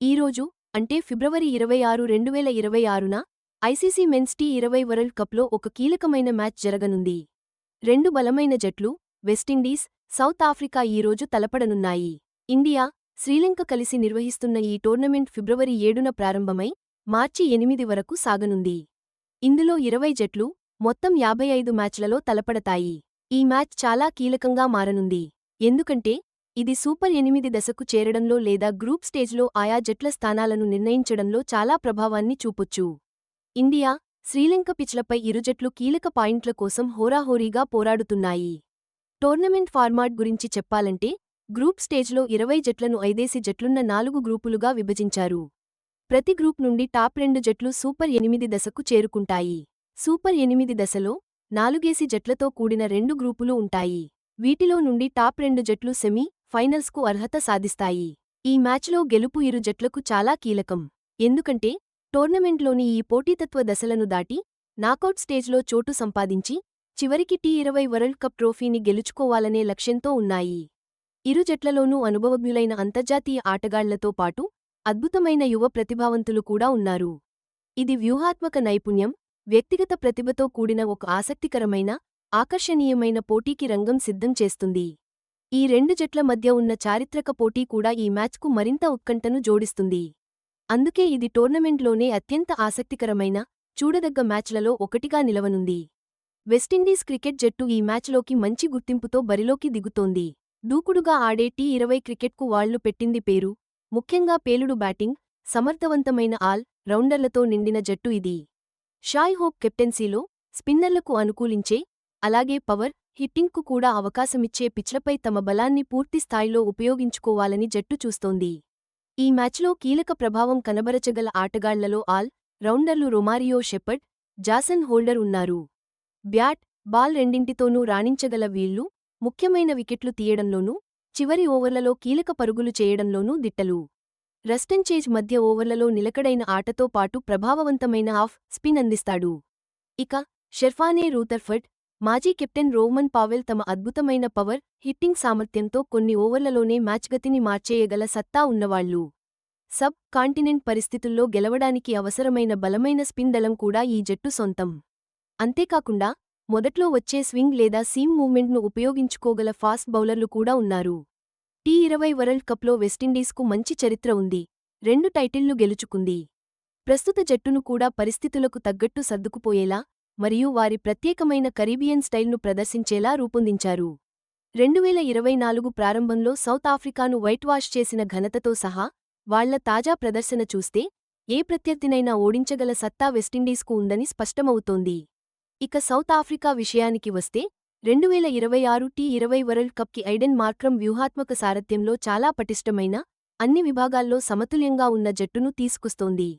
ఈరోజు అంటే ఫిబ్రవరి 26, 2026న ICC men's T20 world కప్లో ఒక కీలకమైన మ్యాచ్ జరగనుంది. రెండు బలమైన జట్లు వెస్టిండీస్, సౌత్ ఆఫ్రికా ఈరోజు తలపడనున్నాయి. ఇండియా, శ్రీలంక కలిసి నిర్వహిస్తున్న ఈ టోర్నమెంట్ ఫిబ్రవరి 7న ప్రారంభమై మార్చి 8 వరకు సాగనుంది. ఇందులో 20 జట్లు మొత్తం 55 మ్యాచ్లలో తలపడతాయి. ఈ మ్యాచ్ చాలా కీలకంగా మారనుంది. ఎందుకంటే ఇది సూపర్ 8 దశకు చేరడంలో లేదా గ్రూప్ స్టేజ్లో ఆయా జట్ల స్థానాలను నిర్ణయించడంలో చాలా ప్రభావాన్ని చూపొచ్చు. ఇండియా, శ్రీలంక పిచ్లపై ఇరు జట్లు కీలక పాయింట్ల కోసం హోరాహోరీగా పోరాడుతున్నాయి. టోర్నమెంట్ ఫార్మాట్ గురించి చెప్పాలంటే గ్రూప్ స్టేజ్లో 20 జట్లను 5 జట్లున్న 4 గ్రూపులుగా విభజించారు. ప్రతి గ్రూప్ నుండి టాప్ 2 జట్లు సూపర్ 8 దశకు చేరుకుంటాయి. సూపర్ 8 దశలో 4 జట్లతో కూడిన 2 గ్రూపులు ఉంటాయి. వీటిలో నుండి టాప్ 2 జట్లు సెమీ ఫైనల్స్కు అర్హత సాధిస్తాయి. ఈ మ్యాచ్లో గెలుపు ఇరు జట్లకు చాలా కీలకం. ఎందుకంటే టోర్నమెంట్లోని ఈ పోటీతత్వ దశలను దాటి నాకౌట్ స్టేజ్లో చోటు సంపాదించి చివరికి టీ20 వరల్డ్ కప్ ట్రోఫీని గెలుచుకోవాలనే లక్ష్యంతో ఉన్నాయి. ఇరు జట్లలోనూ అనుభవజ్ఞులైన అంతర్జాతీయ ఆటగాళ్లతో పాటు అద్భుతమైన యువ ప్రతిభావంతులు కూడా ఉన్నారు. ఇది వ్యూహాత్మక నైపుణ్యం, వ్యక్తిగత ప్రతిభతో కూడిన ఒక ఆసక్తికరమైన, ఆకర్షణీయమైన పోటీకి రంగం సిద్ధం చేస్తుంది. ఈ రెండు జట్ల మధ్య ఉన్న చారిత్రక పోటీ కూడా ఈ మ్యాచ్కు మరింత ఉత్కంఠను జోడిస్తుంది. అందుకే ఇది టోర్నమెంట్లోనే అత్యంత ఆసక్తికరమైన, చూడదగ్గ మ్యాచ్లలో ఒకటిగా నిలవనుంది. వెస్టిండీస్ క్రికెట్ జట్టు ఈ మ్యాచ్లోకి మంచి గుర్తింపుతో బరిలోకి దిగుతోంది. దూకుడుగా ఆడే టీ20 క్రికెట్కు వాళ్లు పెట్టింది పేరు. ముఖ్యంగా పేలుడు బ్యాటింగ్, సమర్థవంతమైన ఆల్ రౌండర్లతో నిండిన జట్టు ఇది. షాయ్ హోప్ కెప్టెన్సీలో స్పిన్నర్లకు అనుకూలించే, అలాగే పవర్ హిట్టింగ్కు కూడా అవకాశమిచ్చే పిచ్లపై తమ బలాన్ని పూర్తిస్థాయిలో ఉపయోగించుకోవాలని జట్టు చూస్తోంది. ఈ మ్యాచ్లో కీలక ప్రభావం కనబరచగల ఆటగాళ్లలో ఆల్ రౌండర్లు రొమారియో షెపర్డ్, జాసన్ హోల్డర్ ఉన్నారు. బ్యాట్, బాల్ రెండింటితోనూ రాణించగల వీళ్లు ముఖ్యమైన వికెట్లు తీయడంలోనూ, చివరి ఓవర్లలో కీలక పరుగులు చేయడంలోనూ దిట్టలు. రస్టన్-చేజ్ మధ్య ఓవర్లలో నిలకడైన ఆటతో పాటు ప్రభావవంతమైన ఆఫ్ స్పిన్ అందిస్తాడు. ఇక షెర్ఫానే రూథర్ఫర్డ్, మాజీ కెప్టెన్ రోమన్ పావెల్ తమ అద్భుతమైన పవర్ హిట్టింగ్ సామర్థ్యంతో కొన్ని ఓవర్లలోనే మ్యాచ్గతిని మార్చేయగల సత్తా ఉన్నవాళ్లు. సబ్ కాంటినెంట్ పరిస్థితుల్లో గెలవడానికి అవసరమైన బలమైన స్పిన్ దళం కూడా ఈ జట్టు సొంతం. అంతేకాకుండా మొదట్లో వచ్చే స్వింగ్ లేదా సీమ్ మూవ్మెంట్ను ఉపయోగించుకోగల ఫాస్ట్ బౌలర్లు కూడా ఉన్నారు. టీ20 వరల్డ్ కప్లో వెస్టిండీస్కు మంచి చరిత్ర ఉంది. 2 టైటిళ్లు గెలుచుకుంది. ప్రస్తుత జట్టును కూడా పరిస్థితులకు తగ్గట్టు సర్దుకుపోయేలా మరియు వారి ప్రత్యేకమైన కరీబియన్ స్టైల్ను ప్రదర్శించేలా రూపొందించారు. 2024 ప్రారంభంలో సౌత్ ఆఫ్రికాను వైట్ వాష్ చేసిన ఘనతతో సహా వాళ్ల తాజా ప్రదర్శన చూస్తే ఏ ప్రత్యర్థినైనా ఓడించగల సత్తా వెస్టిండీస్కు ఉందని స్పష్టమవుతోంది. ఇక సౌత్ ఆఫ్రికా విషయానికి వస్తే 2026 టీ20 వరల్డ్ కప్కి ఐడెన్ మార్క్రమ్ వ్యూహాత్మక సారథ్యంలో చాలా పటిష్టమైన, అన్ని విభాగాల్లో సమతుల్యంగా ఉన్న జట్టును తీసుకొస్తోంది.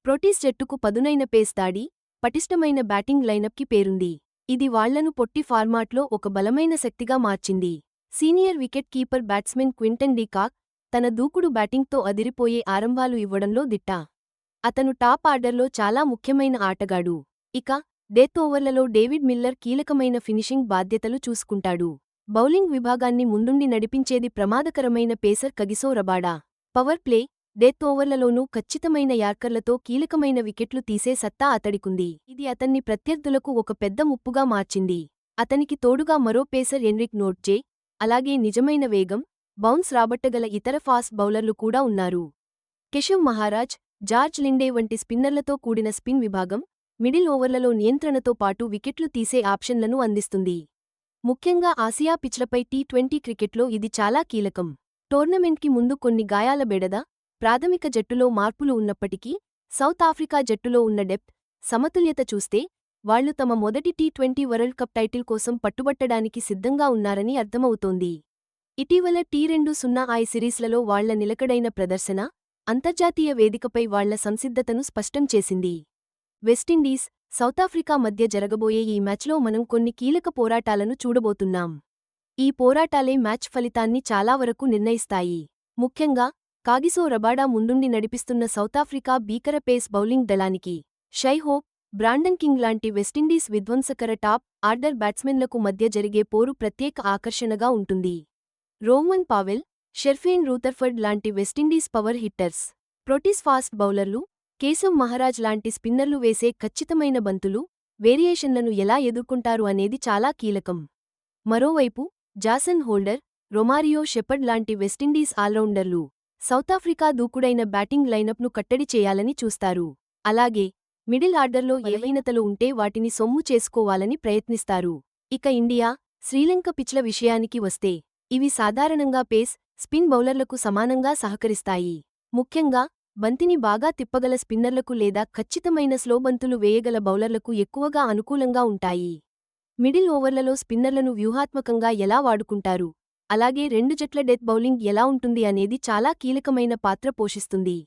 ప్రోటీస్ జట్టుకు పదునైన పేస్ దాడి, పటిష్టమైన బ్యాటింగ్ లైనప్కి పేరుంది. ఇది వాళ్లను పొట్టి ఫార్మాట్లో ఒక బలమైన శక్తిగా మార్చింది. Senior wicket keeper batsmen Quinton D కాక్ తన దూకుడు బ్యాటింగ్తో అదిరిపోయే ఆరంభాలు ఇవ్వడంలో దిట్ట. అతను టాప్ ఆర్డర్లో చాలా ముఖ్యమైన ఆటగాడు. ఇక డెత్ ఓవర్లలో డేవిడ్ మిల్లర్ కీలకమైన ఫినిషింగ్ బాధ్యతలు చూసుకుంటాడు. బౌలింగ్ విభాగాన్ని ముందుండి నడిపించేది ప్రమాదకరమైన pacer Kagiso Rabada. Power play, death ఓవర్లలోనూ ఖచ్చితమైన యార్కర్లతో కీలకమైన వికెట్లు తీసే సత్తా అతడికుంది. ఇది అతన్ని ప్రత్యర్థులకు ఒక పెద్ద ముప్పుగా మార్చింది. అతనికి తోడుగా మరో పేసర్ ఎన్రిక్ నోర్ట్జే, అలాగే నిజమైన వేగం, బౌన్స్ రాబట్టగల ఇతర ఫాస్ట్ బౌలర్లు కూడా ఉన్నారు. కెశవ్ మహారాజ్, జార్జ్ లిండే వంటి స్పిన్నర్లతో కూడిన స్పిన్ విభాగం మిడిల్ ఓవర్లలో నియంత్రణతో పాటు వికెట్లు తీసే ఆప్షన్లను అందిస్తుంది. ముఖ్యంగా ఆసియా పిచ్లపై టీ20 క్రికెట్లో ఇది చాలా కీలకం. టోర్నమెంట్కి ముందు కొన్ని గాయాల బెడద, ప్రాథమిక జట్టులో మార్పులు ఉన్నప్పటికీ సౌత్ ఆఫ్రికా జట్టులో ఉన్న డెప్త్, సమతుల్యత చూస్తే వాళ్లు తమ మొదటి టీ20 వరల్డ్ కప్ టైటిల్ కోసం పట్టుబట్టడానికి సిద్ధంగా ఉన్నారని అర్థమవుతోంది. ఇటీవల టీ20 సిరీస్లలో వాళ్ల నిలకడైన ప్రదర్శన అంతర్జాతీయ వేదికపై వాళ్ల సంసిద్ధతను స్పష్టం చేసింది. వెస్టిండీస్, సౌతాఫ్రికా మధ్య జరగబోయే ఈ మ్యాచ్లో మనం కొన్ని కీలక పోరాటాలను చూడబోతున్నాం. ఈ పోరాటాలే మ్యాచ్ ఫలితాన్ని చాలా వరకు నిర్ణయిస్తాయి. ముఖ్యంగా కాగిసో రబాడా ముందుండి నడిపిస్తున్న సౌతాఫ్రికా భీకర పేస్ బౌలింగ్ దళానికి షై హోప్, బ్రాండన్ కింగ్ లాంటి వెస్టిండీస్ విధ్వంసకర టాప్ ఆర్డర్ బ్యాట్స్మెన్లకు మధ్య జరిగే పోరు ప్రత్యేక ఆకర్షణగా ఉంటుంది. రోమన్ పావెల్, షెర్ఫేన్ రూథర్ఫర్డ్ లాంటి వెస్టిండీస్ పవర్ హిట్టర్స్ ప్రొటీస్ ఫాస్ట్ బౌలర్లు, కేశవ్ మహారాజ్ లాంటి స్పిన్నర్లు వేసే ఖచ్చితమైన బంతులు, వేరియేషన్లను ఎలా ఎదుర్కొంటారు అనేది చాలా కీలకం. మరోవైపు జాసన్ హోల్డర్, రొమారియో షెపర్డ్ లాంటి వెస్టిండీస్ ఆల్రౌండర్లు సౌతాఫ్రికా దూకుడైన బ్యాటింగ్ లైనప్ను కట్టడి చేయాలని చూస్తారు. అలాగే మిడిల్ ఆర్డర్లో ఏవైనతలు ఉంటే వాటిని సొమ్ము చేసుకోవాలని ప్రయత్నిస్తారు. ఇక ఇండియా, శ్రీలంక పిచ్ల విషయానికి వస్తే ఇవి సాధారణంగా పేస్, స్పిన్ బౌలర్లకు సమానంగా సహకరిస్తాయి. ముఖ్యంగా బంతిని బాగా తిప్పగల స్పిన్నర్లకు లేదా ఖచ్చితమైన స్లో బంతులు వేయగల బౌలర్లకు ఎక్కువగా అనుకూలంగా ఉంటాయి. మిడిల్ ఓవర్లలో స్పిన్నర్లను వ్యూహాత్మకంగా ఎలా వాడుకుంటారు, అలాగే రెండు జట్ల డెత్ బౌలింగ్ ఎలా ఉంటుంది అనేది చాలా కీలకమైన పాత్ర పోషిస్తుంది.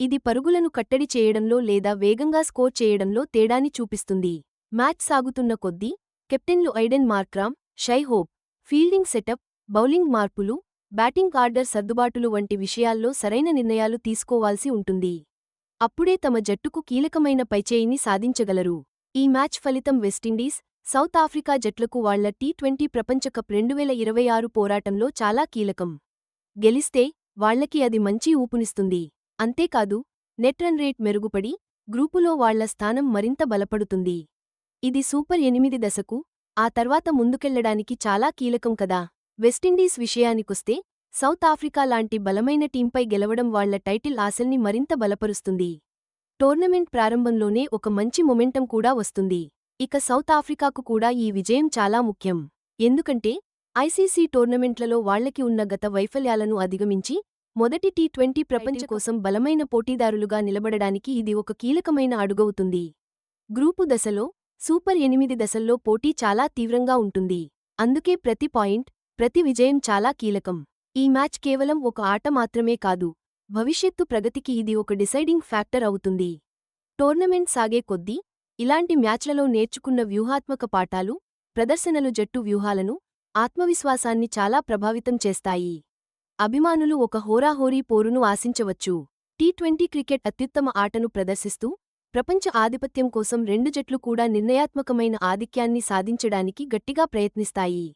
ఇది పరుగులను కట్టడి చేయడంలో లేదా వేగంగా స్కోర్ చేయడంలో తేడాని చూపిస్తుంది. మ్యాచ్ సాగుతున్న కొద్దీ కెప్టెన్లు Aiden Markram, Shai Hope, fielding setup, bowling మార్పులు, బ్యాటింగ్ ఆర్డర్ సర్దుబాటులు వంటి విషయాల్లో సరైన నిర్ణయాలు తీసుకోవాల్సి ఉంటుంది. అప్పుడే తమ జట్టుకు కీలకమైన పైచేయిని సాధించగలరు. ఈ మ్యాచ్ ఫలితం వెస్టిండీస్, సౌత్ ఆఫ్రికా జట్లకు వాళ్ల టీ20 ప్రపంచకప్ 2026 పోరాటంలో చాలా కీలకం. గెలిస్తే వాళ్లకి అది మంచి ఊపునిస్తుంది. అంతేకాదు, నెట్ రన్ రేట్ మెరుగుపడి గ్రూపులో వాళ్ల స్థానం మరింత బలపడుతుంది. ఇది సూపర్ 8 దశకు, ఆ తర్వాత ముందుకెళ్లడానికి చాలా కీలకం కదా. వెస్టిండీస్ విషయానికొస్తే సౌత్ ఆఫ్రికా లాంటి బలమైన టీంపై గెలవడం వాళ్ల టైటిల్ ఆశల్ని మరింత బలపరుస్తుంది. టోర్నమెంట్ ప్రారంభంలోనే ఒక మంచి మొమెంటం కూడా వస్తుంది. ఇక సౌత్ ఆఫ్రికాకు కూడా ఈ విజయం చాలా ముఖ్యం. ఎందుకంటే ఐసీసీ టోర్నమెంట్లలో వాళ్లకి ఉన్న గత వైఫల్యాలను అధిగమించి మొదటి టీ20 ప్రపంచ కోసం బలమైన పోటీదారులుగా నిలబడడానికి ఇది ఒక కీలకమైన అడుగవుతుంది. గ్రూపు దశలో, సూపర్ 8 దశల్లో పోటీ చాలా తీవ్రంగా ఉంటుంది. అందుకే ప్రతి పాయింట్, ప్రతి విజయం చాలా కీలకం. ఈ మ్యాచ్ కేవలం ఒక ఆట మాత్రమే కాదు, భవిష్యత్తు ప్రగతికి ఇది ఒక డిసైడింగ్ ఫ్యాక్టర్ అవుతుంది. టోర్నమెంట్ సాగే కొద్దీ ఇలాంటి మ్యాచ్లలో నేర్చుకున్న వ్యూహాత్మక పాఠాలు, ప్రదర్శనలు జట్టు వ్యూహాలను, ఆత్మవిశ్వాసాన్ని చాలా ప్రభావితం చేస్తాయి. అభిమానులు ఒక హోరాహోరీ పోరును ఆశించవచ్చు. టీ20 క్రికెట్ అత్యుత్తమ ఆటను ప్రదర్శిస్తూ ప్రపంచ ఆధిపత్యం కోసం రెండు జట్లు కూడా నిర్ణయాత్మకమైన ఆధిక్యాన్ని సాధించడానికి గట్టిగా ప్రయత్నిస్తాయి.